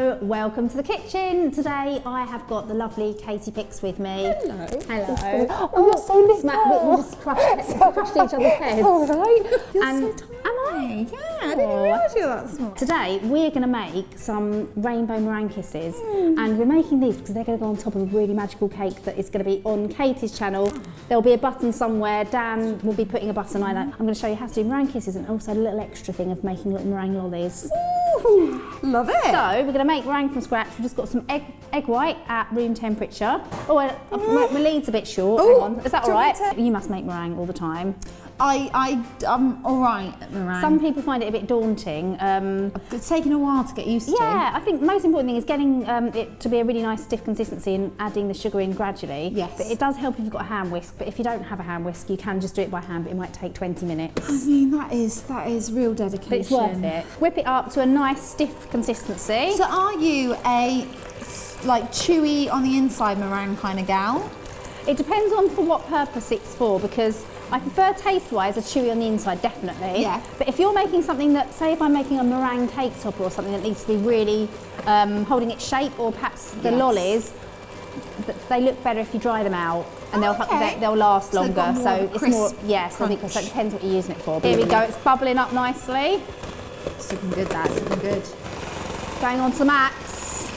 Hello, welcome to the kitchen. Today I have got the lovely Katie Pix with me. Hello. Hello. Oh, you're so little. We just crushed each other's heads. All right. You're And so tiny. am I? Yeah, I didn't realise you were that small. Today we're going to make some rainbow meringue kisses, and we're making these because they're going to go on top of a really magical cake that is going to be on Katie's channel. There'll be a button somewhere. Dan will be putting a button on it. I'm going to show you how to do meringue kisses and also a little extra thing of making little meringue lollies. Ooh, love it. So we're going to make meringue from scratch. We've just got some egg white at room temperature. Oh, my lead's a bit short. Hang on. Is that all right? You must make meringue all the time. I'm all right at meringue. Some people find it a bit daunting. It's taken a while to get used to. Yeah, I think the most important thing is getting it to be a really nice stiff consistency and adding the sugar in gradually. Yes. But it does help if you've got a hand whisk, but if you don't have a hand whisk, you can just do it by hand, but it might take 20 minutes. I mean, that is real dedication. But it's worth it. Whip it up to a nice stiff consistency. So are you a like chewy on the inside meringue kind of gal? It depends on for what purpose it's for, because I prefer taste-wise a chewy on the inside, definitely. Yeah. But if you're making something that, say if I'm making a meringue cake topper or something that needs to be really holding its shape, or perhaps the lollies, they look better if you dry them out, and they'll last longer. So it's more, yes, I think so. It depends what you're using it for. Here we go, it's bubbling up nicely. It's looking good, that's looking good. Going on to max.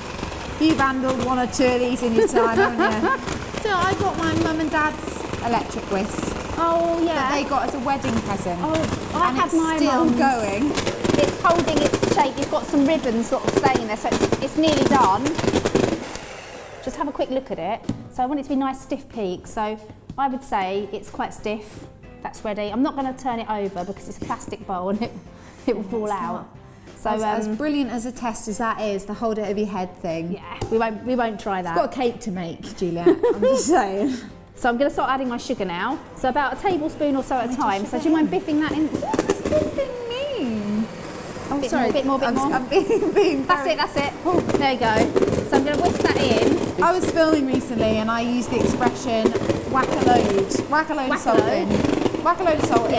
You've handled one or two of these in your time, haven't you? So I got my mum and dad's electric whisk. Oh yeah. That they got as a wedding present. Oh, I had my still mum's. Going. It's holding its shape. You've got some ribbons sort of staying there, so it's nearly done. Just have a quick look at it. So I want it to be nice stiff peak. So I would say it's quite stiff. That's ready. I'm not going to turn it over because it's a plastic bowl and it will fall out. So as brilliant as a test as that is, the hold it over your head thing. Yeah, we won't try that. I've got a cake to make, Juliet. I'm just saying. So I'm going to start adding my sugar now. So about a tablespoon or so at a time. So do you mind biffing that in? What does biffing mean? Oh, sorry. A bit more. I'm being That's it. Oh, there you go. So I'm going to whisk that in. I was filming recently and I used the expression whack a load of salt in. Whack a load of salt in.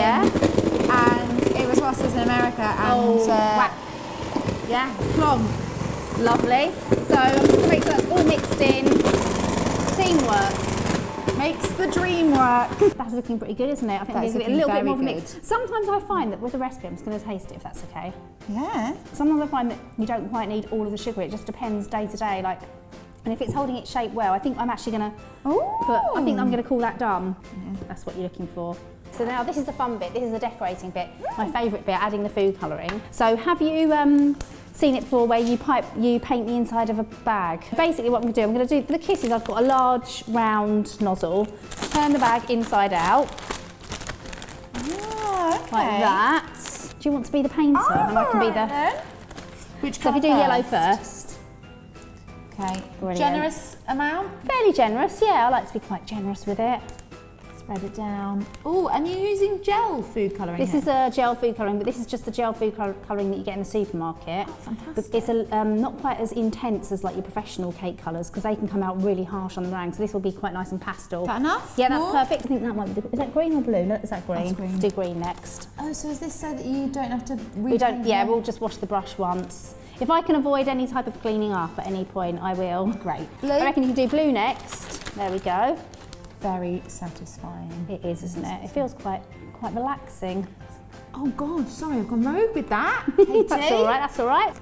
And it was whilst I was in America and whack. Yeah, plum. Lovely. So I'm just going to make sure that's all mixed in. Teamwork makes the dream work. That's looking pretty good, isn't it? I think That's there's a little bit more of a good. mix. Sometimes I find that with the recipe, I'm just going to taste it if that's okay. Yeah. Sometimes I find that you don't quite need all of the sugar. It just depends day to day. And if it's holding its shape well, I think I'm actually going to I think I'm going to call that done. Yeah. That's what you're looking for. So now this is the fun bit. This is the decorating bit. My favourite bit, adding the food colouring. So have you seen it before where you paint the inside of a bag? Basically what I'm going to do for the kisses, I've got a large round nozzle. Turn the bag inside out. Oh, okay. Like that. Do you want to be the painter? And I can be the... Which so if you do yellow first. Okay. Brilliant. Generous amount? Fairly generous, yeah. I like to be quite generous with it. Spread it down. Oh, and you're using gel food colouring. This is a gel food colouring, but this is just the gel food colouring that you get in the supermarket. Oh, fantastic. But it's not quite as intense as like your professional cake colours because they can come out really harsh on the meringue. So this will be quite nice and pastel. Is that enough? Yeah, that's perfect. I think that might be. Is that green or blue? No, is that green? That's green. Let's do green next. Oh, so is this so that you don't have to We don't. Yeah, we'll just wash the brush once. If I can avoid any type of cleaning up at any point, I will. Great. Blue? I reckon you can do blue next. There we go. Very satisfying. It is, isn't it? It feels quite relaxing. Oh God, sorry, I've gone rogue with that. Katie. That's all right. That's all right.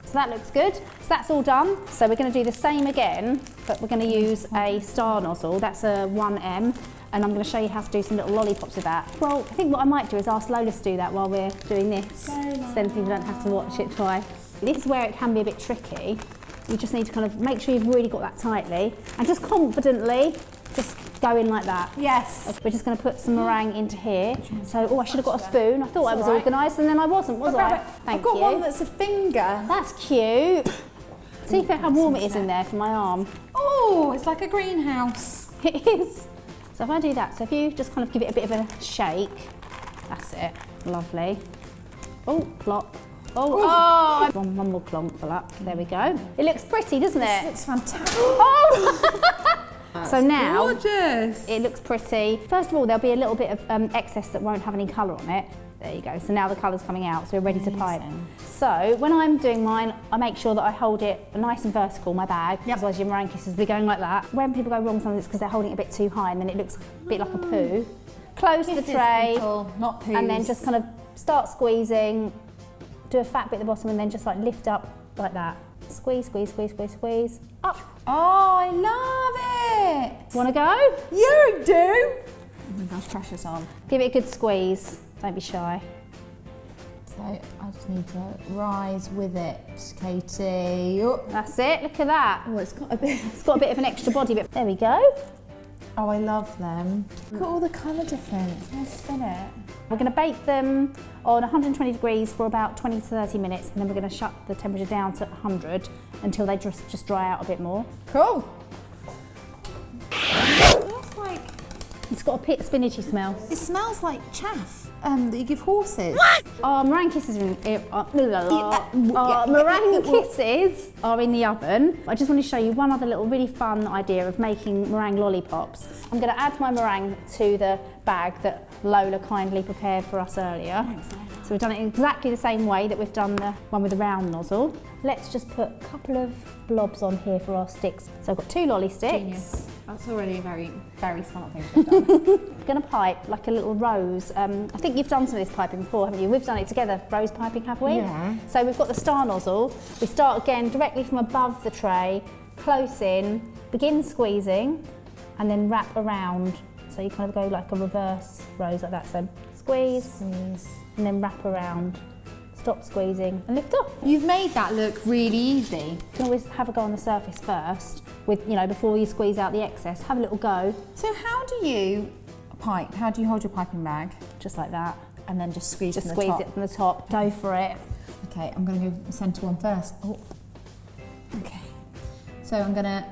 So that looks good. So that's all done. So we're going to do the same again, but we're going to use a star nozzle. That's a 1M. And I'm going to show you how to do some little lollipops with that. Well, I think what I might do is ask Lola to do that while we're doing this, so then people don't have to watch it twice. This is where it can be a bit tricky. You just need to kind of make sure you've really got that tightly and just confidently just go in like that. Yes. We're just going to put some meringue into here. So, I should have got a spoon. I thought I was organised and then I wasn't, was I? Thank you. I've got one that's a finger. That's cute. See how warm it is in there for my arm. Oh, it's like a greenhouse. It is. So if I do that, so if you just kind of give it a bit of a shake, that's it, lovely. Oh, plop. Oh, one more clonk for that. There we go. It looks pretty, doesn't it? It looks fantastic. Oh! So now, gorgeous. It looks pretty. First of all, there'll be a little bit of excess that won't have any colour on it. There you go. So now the colour's coming out, so we're ready to pipe. Amazing. So when I'm doing mine, I make sure that I hold it nice and vertical, my bag. Yep. Otherwise your meringue kisses will be going like that. When people go wrong sometimes it's because they're holding it a bit too high and then it looks a bit like a poo. Close the tray, People, not poos. and then just kind of start squeezing, do a fat bit at the bottom and then just like lift up like that. Squeeze, squeeze, squeeze, squeeze, squeeze, up. Oh, I love it. Wanna go? Yeah, I do. Oh my gosh, pressure's on. Give it a good squeeze, don't be shy. So I just need to rise with it, Katie. Oh, That's it, look at that. it's got a bit. It's got a bit of an extra body bit. There we go. Oh, I love them. Look at all the colour difference. I'll spin it. We're going to bake them on 120 degrees for about 20 to 30 minutes and then we're going to shut the temperature down to 100 until they just dry out a bit more. Cool. It's like, It's got a bit spinachy smell. it smells like chaff that you give horses. Our meringue kisses meringue kisses are in the oven. I just want to show you one other little really fun idea of making meringue lollipops. I'm going to add my meringue to the bag that Lola kindly prepared for us earlier. So we've done it exactly the same way that we've done the one with the round nozzle. Let's just put a couple of blobs on here for our sticks. So I've got 2 lolly sticks. Genius. That's already a very, very smart thing to have done. We're going to pipe like a little rose. I think you've done some of this piping before, haven't you? We've done it together, rose piping, have we? Yeah. So we've got the star nozzle. We start again directly from above the tray, close in, begin squeezing, and then wrap around. So you kind of go like a reverse rose like that. So squeeze, and then wrap around. Stop squeezing and lift off. You've made that look really easy. You can always have a go on the surface first, with before you squeeze out the excess. Have a little go, So how do you pipe? How do you hold your piping bag? just like that. And then just squeeze Just from the squeeze top? it from the top. Go for it. Okay, I'm going to go centre one first. Oh. Okay. So I'm going to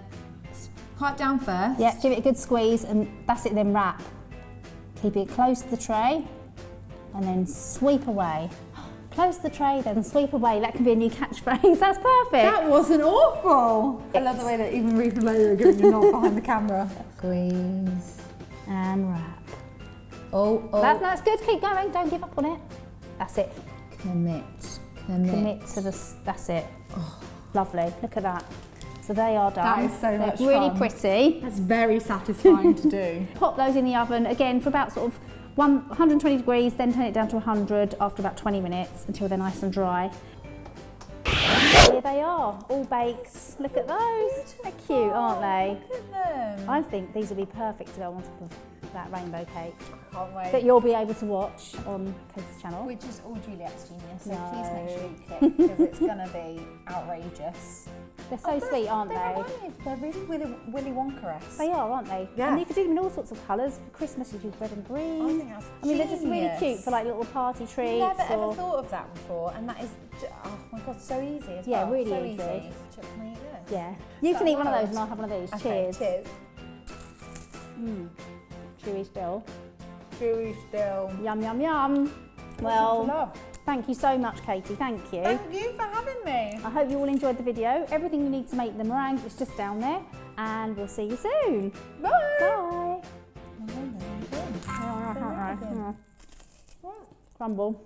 pipe down first. Yeah, give it a good squeeze and that's it, then wrap. Keep it close to the tray and then sweep away. Close the tray, then sweep away. That can be a new catchphrase. That's perfect. That wasn't awful. I love the way that even Ruth and Lola are giving you a nod behind the camera. Squeeze. And wrap. Oh. That's good. Keep going. Don't give up on it. That's it. Commit. Commit to this. That's it. Oh, lovely. Look at that. So they are done. That is so much They're really fun. pretty. That's very satisfying to do. Pop those in the oven again for about sort of 120 degrees, then turn it down to 100 after about 20 minutes until they're nice and dry. Here they are, all baked. Look at those. They're cute, aren't they? Look at them. I think these would be perfect to go on top of that rainbow cake Can't wait. that you'll be able to watch on Katie's channel. Which is all Juliet's genius, so No. please make sure you click because it's going to be outrageous. They're so sweet, aren't they? Remind me of- They're really Willy Wonka-esque. They are, aren't they? Yeah. And you could do them in all sorts of colours. For Christmas you do red and green. I think that's I mean, they're just really genius. cute for like little party treats. Never ever or... thought of that before, and that is, oh my god, so easy as Yeah, well. really so easy. Can I eat this? Yeah. You can eat one of those and I'll have one of these. Okay, Cheers. cheers. Chewy still. Chewy still. Yum, yum, yum. Well, Love. thank you so much, Katie. Thank you. Thank you for having me. I hope you all enjoyed the video. Everything you need to make the meringue is just down there. And we'll see you soon. Bye. Bye. Crumble.